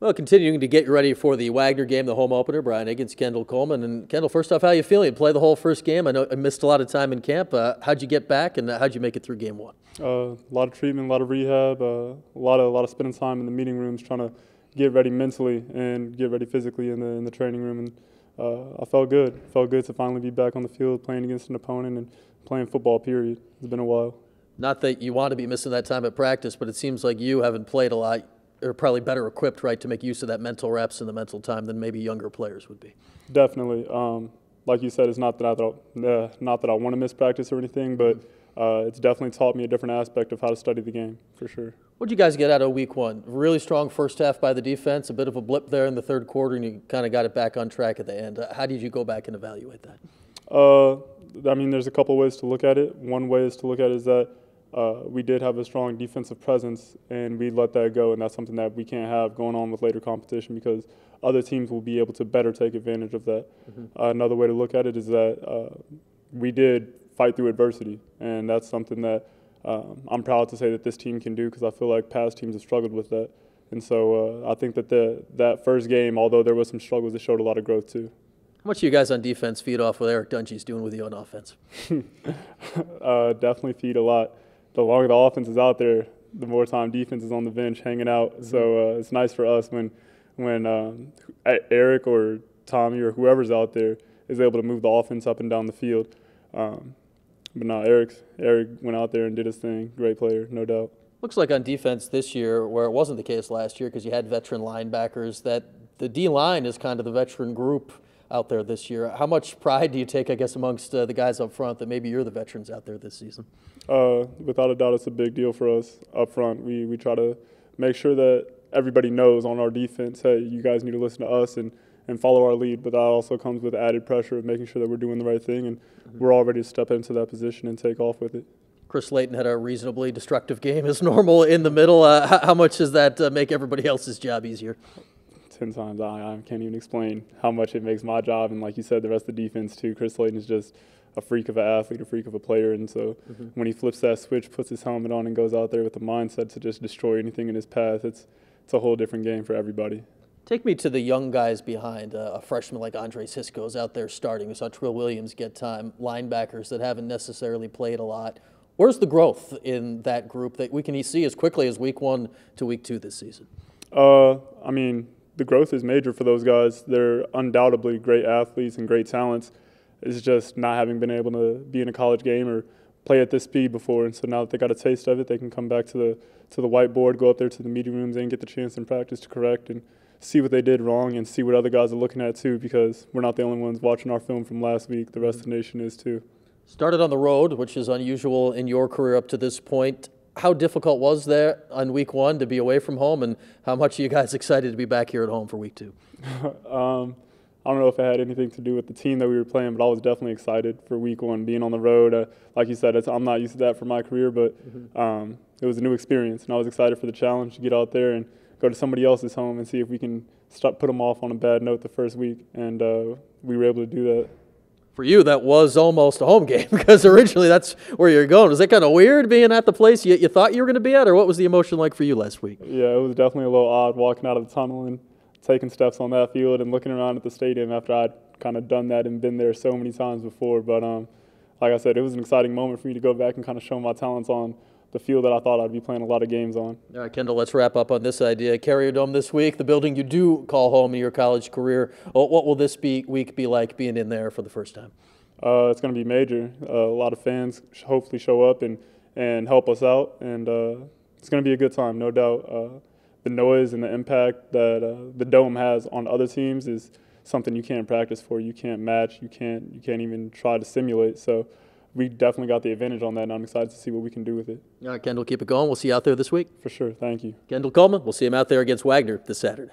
Well, continuing to get you ready for the Wagner game, the home opener, Brian against Kendall Coleman. And Kendall, first off, how you feeling? Play the whole first game. I know I missed a lot of time in camp. How'd you get back, and how'd you make it through game one? A lot of treatment, a lot of rehab, a lot of spending time in the meeting rooms, trying to get ready mentally and get ready physically in the training room. And I felt good. Felt good to finally be back on the field, playing against an opponent and playing football. Period. It's been a while. Not that you want to be missing that time at practice, but it seems like you haven't played a lot. Are probably better equipped, right, to make use of that mental reps and the mental time than maybe younger players would be. Definitely. Like you said, it's not that I want to miss practice or anything, but it's definitely taught me a different aspect of how to study the game, for sure. What did you guys get out of week one? Really strong first half by the defense, a bit of a blip there in the third quarter, and you kind of got it back on track at the end. How did you go back and evaluate that? I mean, there's a couple ways to look at it. One way is to look at it is that we did have a strong defensive presence, and we let that go, and that's something that we can't have going on with later competition because other teams will be able to better take advantage of that. Another way to look at it is that we did fight through adversity, and that's something that I'm proud to say that this team can do because I feel like past teams have struggled with that. And so I think that that first game, although there was some struggles, it showed a lot of growth too. How much do you guys on defense feed off what Eric Dungy's doing with you on offense? Definitely feed a lot. The longer the offense is out there, the more time defense is on the bench hanging out. So it's nice for us when Eric or Tommy or whoever's out there is able to move the offense up and down the field. But no, Eric went out there and did his thing. Great player, no doubt. Looks like on defense this year, where it wasn't the case last year because you had veteran linebackers, that the D-line is kind of the veteran group out there this year. How much pride do you take, I guess, amongst the guys up front that maybe you're the veterans out there this season? Without a doubt, it's a big deal for us up front. We try to make sure that everybody knows on our defense, hey, you guys need to listen to us and follow our lead. But that also comes with added pressure of making sure that we're doing the right thing, and we're all ready to step into that position and take off with it. Chris Layton had a reasonably destructive game as normal in the middle. How much does that make everybody else's job easier? 10 times. I can't even explain how much it makes my job, and like you said, the rest of the defense too. Chris Layton is just a freak of an athlete, a freak of a player, and so when he flips that switch, puts his helmet on, and goes out there with the mindset to just destroy anything in his path, it's a whole different game for everybody. Take me to the young guys behind. A freshman like Andre Cisco's out there starting. We saw Trill Williams get time. Linebackers that haven't necessarily played a lot. Where's the growth in that group that we can see as quickly as week 1 to week 2 this season? I mean, the growth is major for those guys. They're undoubtedly great athletes and great talents. It's just not having been able to be in a college game or play at this speed before. And so now that they got a taste of it, they can come back to the whiteboard, go up there to the meeting rooms and get the chance in practice to correct and see what they did wrong and see what other guys are looking at too, because we're not the only ones watching our film from last week. The rest of the nation is too. Started on the road, which is unusual in your career up to this point. How difficult was that on week 1 to be away from home, and how much are you guys excited to be back here at home for week 2? I don't know if it had anything to do with the team that we were playing, but I was definitely excited for week 1, being on the road. Like you said, I'm not used to that for my career, but it was a new experience, and I was excited for the challenge to get out there and go to somebody else's home and see if we can put them off on a bad note the first week, and we were able to do that. For you, that was almost a home game because originally that's where you're going. Was that kind of weird being at the place you thought you were going to be at, or what was the emotion like for you last week? Yeah, it was definitely a little odd walking out of the tunnel and taking steps on that field and looking around at the stadium after I'd kind of done that and been there so many times before. But like I said, it was an exciting moment for me to go back and kind of show my talents on the field that I thought I'd be playing a lot of games on. All right, Kendall, let's wrap up on this idea. Carrier Dome this week, the building you do call home in your college career. What will this week be like being in there for the first time? It's going to be major. A lot of fans hopefully show up and help us out, and it's going to be a good time, no doubt. The noise and the impact that the Dome has on other teams is something you can't practice for, you can't match, you can't even try to simulate. So we definitely got the advantage on that, and I'm excited to see what we can do with it. All right, Kendall, keep it going. We'll see you out there this week. For sure. Thank you. Kendall Coleman, we'll see him out there against Wagner this Saturday.